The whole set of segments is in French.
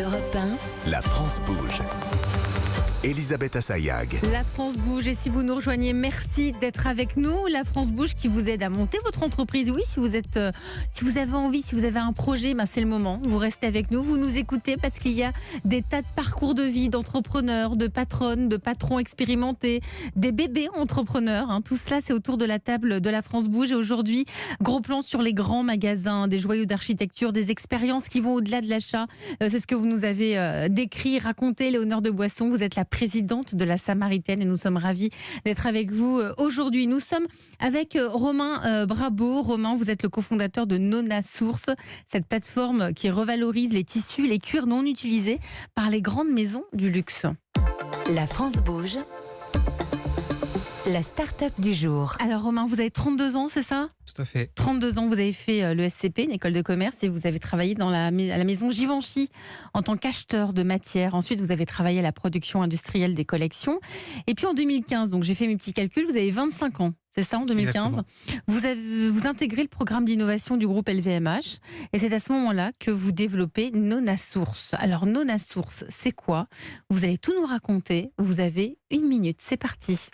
Europe 1, La France bouge. Elisabeth Assayag. La France bouge et si vous nous rejoignez, merci d'être avec nous. La France bouge qui vous aide à monter votre entreprise. Oui, si vous avez envie, si vous avez un projet, c'est le moment. Vous restez avec nous, vous nous écoutez parce qu'il y a des tas de parcours de vie d'entrepreneurs, de patronnes, de patrons expérimentés, des bébés entrepreneurs. Tout cela, c'est autour de la table de La France bouge. Et aujourd'hui, gros plan sur les grands magasins, des joyaux d'architecture, des expériences qui vont au-delà de l'achat. C'est ce que vous nous avez décrit, raconté, Léonore de Boisson. Vous êtes la présidente de la Samaritaine et nous sommes ravis d'être avec vous aujourd'hui. Nous sommes avec Romain Brabo. Romain, vous êtes le cofondateur de Nona Source, cette plateforme qui revalorise les tissus, les cuirs non utilisés par les grandes maisons du luxe. La France bouge. La start-up du jour. Alors Romain, vous avez 32 ans, c'est ça ? Tout à fait. 32 ans, vous avez fait le SCP, une école de commerce, et vous avez travaillé à la maison Givenchy en tant qu'acheteur de matières. Ensuite, vous avez travaillé à la production industrielle des collections. Et puis en 2015, donc j'ai fait mes petits calculs, vous avez 25 ans. C'est ça, en 2015. Vous intégrez le programme d'innovation du groupe LVMH. Et c'est à ce moment-là que vous développez Nona Source. Alors, Nona Source, c'est quoi ? Vous allez tout nous raconter. Vous avez 1 minute. C'est parti.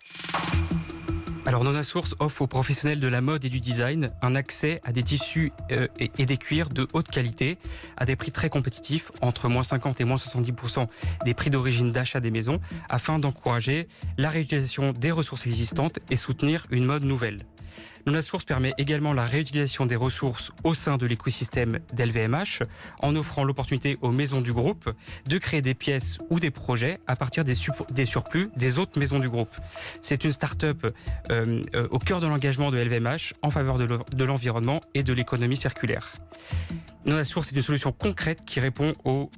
Alors, Nona Source offre aux professionnels de la mode et du design un accès à des tissus et des cuirs de haute qualité à des prix très compétitifs, entre moins 50 et moins 70% des prix d'origine d'achat des maisons, afin d'encourager la réutilisation des ressources existantes et soutenir une mode nouvelle. Nona Source permet également la réutilisation des ressources au sein de l'écosystème d'LVMH en offrant l'opportunité aux maisons du groupe de créer des pièces ou des projets à partir des surplus des autres maisons du groupe. C'est une start-up au cœur de l'engagement de LVMH en faveur de l'environnement et de l'économie circulaire. Nona Source est une solution concrète qui répond aux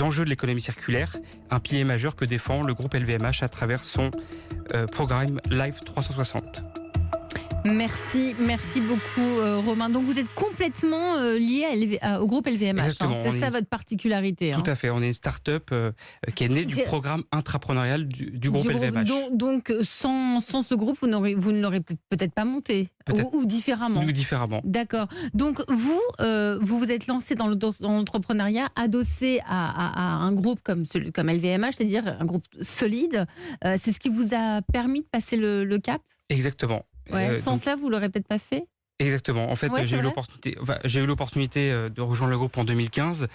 enjeux de l'économie circulaire, un pilier majeur que défend le groupe LVMH à travers son programme Live 360. Merci beaucoup Romain. Donc vous êtes complètement lié au groupe LVMH, c'est ça votre particularité. Tout à fait, on est une start-up qui est née du programme intrapreneurial du groupe LVMH. Donc sans ce groupe, vous ne l'aurez peut-être pas monté, ou différemment. Ou différemment. D'accord. Donc vous êtes lancé dans l'entrepreneuriat adossé à un groupe comme LVMH, c'est-à-dire un groupe solide. C'est ce qui vous a permis de passer le cap ? Exactement. Sans cela, vous ne l'aurez peut-être pas fait ? Exactement. En fait, j'ai eu l'opportunité de rejoindre le groupe en 2015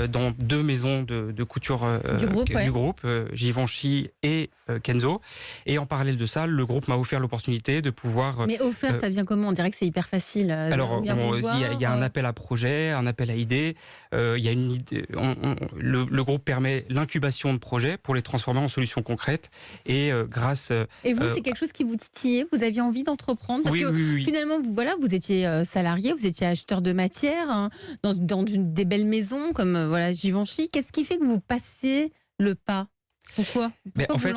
dans 2 maisons de couture du groupe, Givenchy et Kenzo. Et en parallèle de ça, le groupe m'a offert l'opportunité de pouvoir... Mais offert, ça vient comment ? On dirait que c'est hyper facile. Alors, il y a un appel à projet, un appel à idées. Il y a une idée, le groupe permet l'incubation de projets pour les transformer en solutions concrètes. Et grâce... Et vous, c'est quelque chose qui vous titillait ? Vous aviez envie d'entreprendre ? Parce que finalement, vous étiez salarié, vous étiez acheteur de matière dans des belles maisons comme Givenchy. Qu'est-ce qui fait que vous passez le pas ? Pourquoi en fait,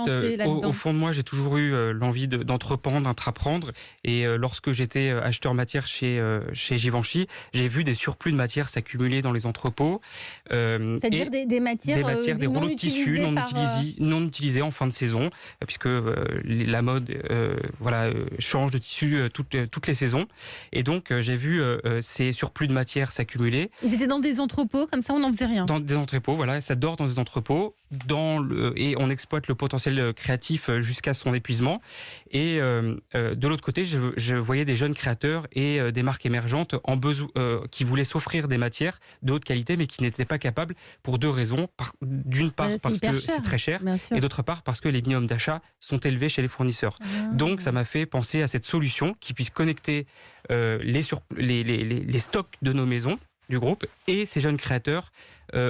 au fond de moi, j'ai toujours eu l'envie d'entreprendre, d'intraprendre. Et lorsque j'étais acheteur matière chez Givenchy, j'ai vu des surplus de matière s'accumuler dans les entrepôts. C'est-à-dire des matières, des rouleaux de tissu non utilisés en fin de saison, puisque la mode change de tissu toutes les saisons. Et donc, j'ai vu ces surplus de matière s'accumuler. Ils étaient dans des entrepôts, comme ça, on n'en faisait rien. Dans des entrepôts, ça dort dans des entrepôts. Et on exploite le potentiel créatif jusqu'à son épuisement. Et de l'autre côté, je voyais des jeunes créateurs et des marques émergentes qui voulaient s'offrir des matières de haute qualité, mais qui n'étaient pas capables pour 2 raisons. D'une part, parce que c'est très cher, et d'autre part, parce que les minimums d'achat sont élevés chez les fournisseurs. Donc, ça m'a fait penser à cette solution qui puisse connecter les stocks de nos maisons du groupe et ces jeunes créateurs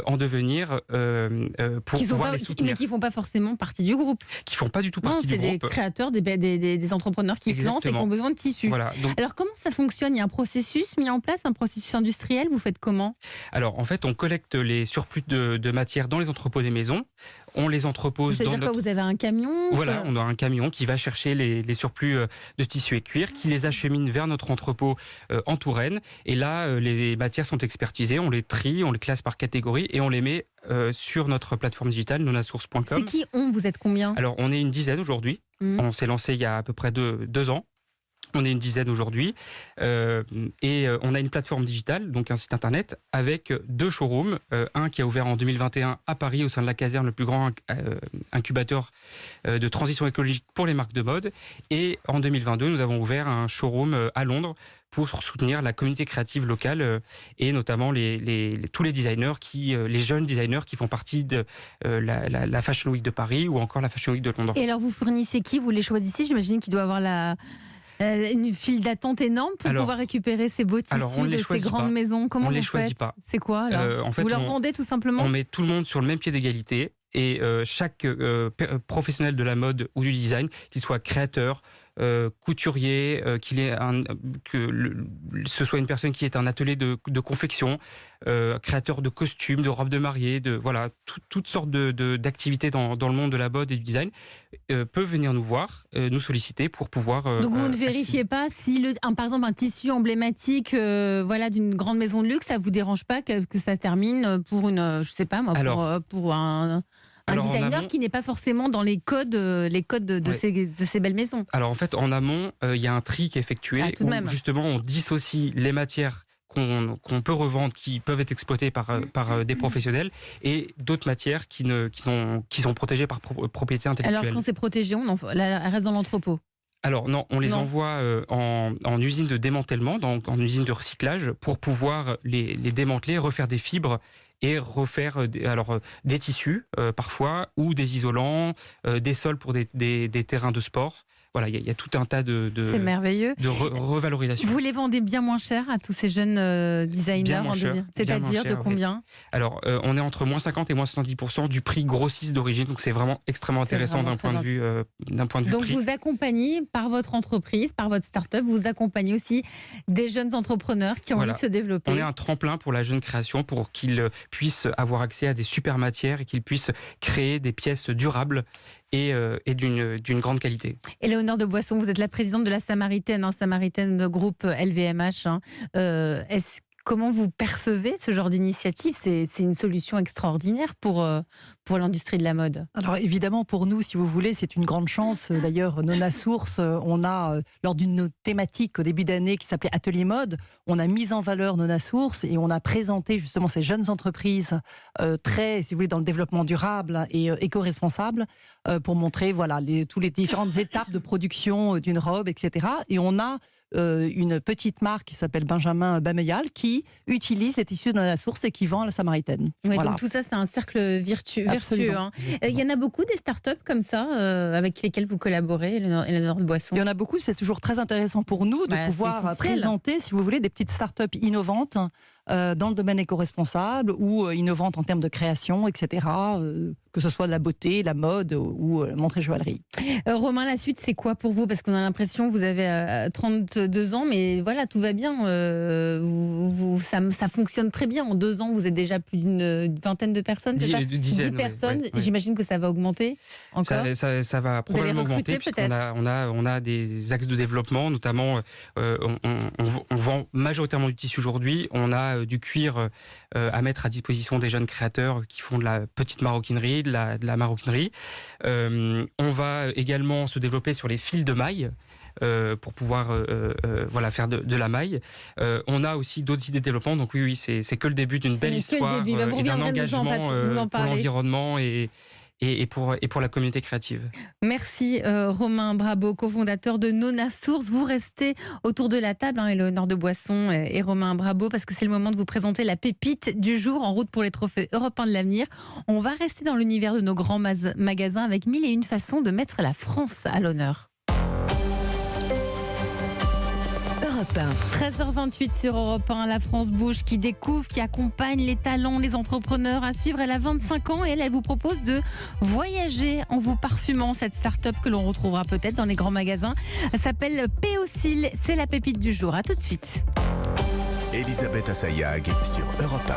en devenir pour pouvoir les soutenir. Mais qui ne font pas forcément partie du groupe. Qui ne font pas du tout partie du groupe. C'est des créateurs, des entrepreneurs qui se lancent et qui ont besoin de tissus. Voilà, alors comment ça fonctionne ? Il y a un processus mis en place, un processus industriel, vous faites comment ? Alors en fait, on collecte les surplus de matière dans les entrepôts des maisons. On les entrepose dans notre... Vous avez un camion ? Voilà, on a un camion qui va chercher les surplus de tissu et cuir, qui les achemine vers notre entrepôt en Touraine. Et là, les matières sont expertisées, on les trie, on les classe par catégorie et on les met sur notre plateforme digitale nonasource.com. C'est qui Vous êtes combien ? Alors, on est une dizaine aujourd'hui. On s'est lancé il y a à peu près 2 ans. On est une dizaine aujourd'hui et on a une plateforme digitale, donc un site internet, avec 2 showrooms. Un qui a ouvert en 2021 à Paris, au sein de la Caserne, le plus grand incubateur de transition écologique pour les marques de mode. Et en 2022, nous avons ouvert un showroom à Londres pour soutenir la communauté créative locale et notamment tous les designers, les jeunes designers qui font partie de la Fashion Week de Paris ou encore la Fashion Week de Londres. Et alors vous fournissez qui? Vous les choisissez? J'imagine qu'il doit y avoir une file d'attente énorme pour pouvoir récupérer ces beaux tissus de ces grandes maisons. Comment on vous les choisit pas. C'est quoi alors en fait, vous leur vendez tout simplement? On met tout le monde sur le même pied d'égalité et chaque professionnel de la mode ou du design, qu'il soit créateur, couturier, ce soit une personne qui est un atelier de confection, créateur de costumes, de robes de mariée, toutes sortes d'activités dans le monde de la mode et du design, peut venir nous voir, nous solliciter pour pouvoir... Donc vous ne vérifiez pas si, par exemple, un tissu emblématique d'une grande maison de luxe, ça ne vous dérange pas que ça termine pour une, je sais pas moi, pour un designer qui n'est pas forcément dans les codes de ces belles maisons. Alors en fait, en amont, il y a un tri qui est effectué où justement on dissocie les matières qu'on peut revendre, qui peuvent être exploitées par des professionnels, et d'autres matières qui sont protégées par propriété intellectuelle. Alors quand c'est protégé, elle reste dans l'entrepôt? Alors non, on les envoie en usine de démantèlement, donc en usine de recyclage, pour pouvoir les démanteler, refaire des fibres et refaire des tissus parfois, ou des isolants, des sols pour des terrains de sport. Voilà, il y a tout un tas c'est merveilleux. De revalorisation. Vous les vendez bien moins cher à tous ces jeunes designers, c'est-à-dire de combien? Alors, on est entre moins 50 et moins 70% du prix grossiste d'origine, donc c'est vraiment extrêmement intéressant d'un point de vue prix. Donc vous accompagnez par votre entreprise, par votre start-up, vous accompagnez aussi des jeunes entrepreneurs qui ont envie de se développer. On est un tremplin pour la jeune création, pour qu'ils puissent avoir accès à des super matières et qu'ils puissent créer des pièces durables et d'une grande qualité. Éléonore de Boisson, vous êtes la présidente de la Samaritaine, Samaritaine de groupe LVMH. Comment vous percevez ce genre d'initiative? C'est une solution extraordinaire pour l'industrie de la mode. Alors évidemment, pour nous, si vous voulez, c'est une grande chance. D'ailleurs, Nona Source, on a, lors d'une thématique au début d'année qui s'appelait Atelier Mode, on a mis en valeur Nona Source et on a présenté justement ces jeunes entreprises très, si vous voulez, dans le développement durable et éco-responsable pour montrer toutes les différentes étapes de production d'une robe, etc. Et on a une petite marque qui s'appelle Benjamin Bameyal qui utilise les tissus de la source et qui vend à la Samaritaine. Oui, donc tout ça, c'est un cercle vertueux. Il y en a beaucoup des startups comme ça avec lesquelles vous collaborez, Éléonore de Boisson? Il y en a beaucoup, c'est toujours très intéressant pour nous de pouvoir présenter, si vous voulez, des petites startups innovantes dans le domaine éco-responsable ou innovantes en termes de création, etc. Que ce soit de la beauté, la mode ou montrée joaillerie. Romain, la suite, c'est quoi pour vous? Parce qu'on a l'impression que vous avez 32 ans, mais voilà, tout va bien. Ça fonctionne très bien. En 2 ans, vous êtes déjà plus d'une vingtaine de personnes, c'est ça? 10 personnes. Oui. J'imagine que ça va augmenter encore. Ça va probablement augmenter, puisqu'on a des axes de développement, notamment on vend majoritairement du tissu aujourd'hui. On a du cuir à mettre à disposition des jeunes créateurs qui font de la petite maroquinerie, de la maroquinerie. On va également se développer sur les fils de maille pour pouvoir faire de la maille. On a aussi d'autres idées de développement, donc oui, c'est que le début d'une belle histoire et d'un engagement pour l'environnement et pour la communauté créative. Merci Romain Brabo, cofondateur de Nona Source. Vous restez autour de la table, Éléonore de Boisson et Romain Brabo, parce que c'est le moment de vous présenter la pépite du jour en route pour les trophées européens de l'avenir. On va rester dans l'univers de nos grands magasins avec 1001 façons de mettre la France à l'honneur. 13h28 sur Europe 1, la France bouge, qui découvre, qui accompagne les talents, les entrepreneurs à suivre. Elle a 25 ans et elle vous propose de voyager en vous parfumant. Cette start-up que l'on retrouvera peut-être dans les grands magasins, elle s'appelle Péocil. C'est la pépite du jour. À tout de suite. Elisabeth Assayag sur Europe 1.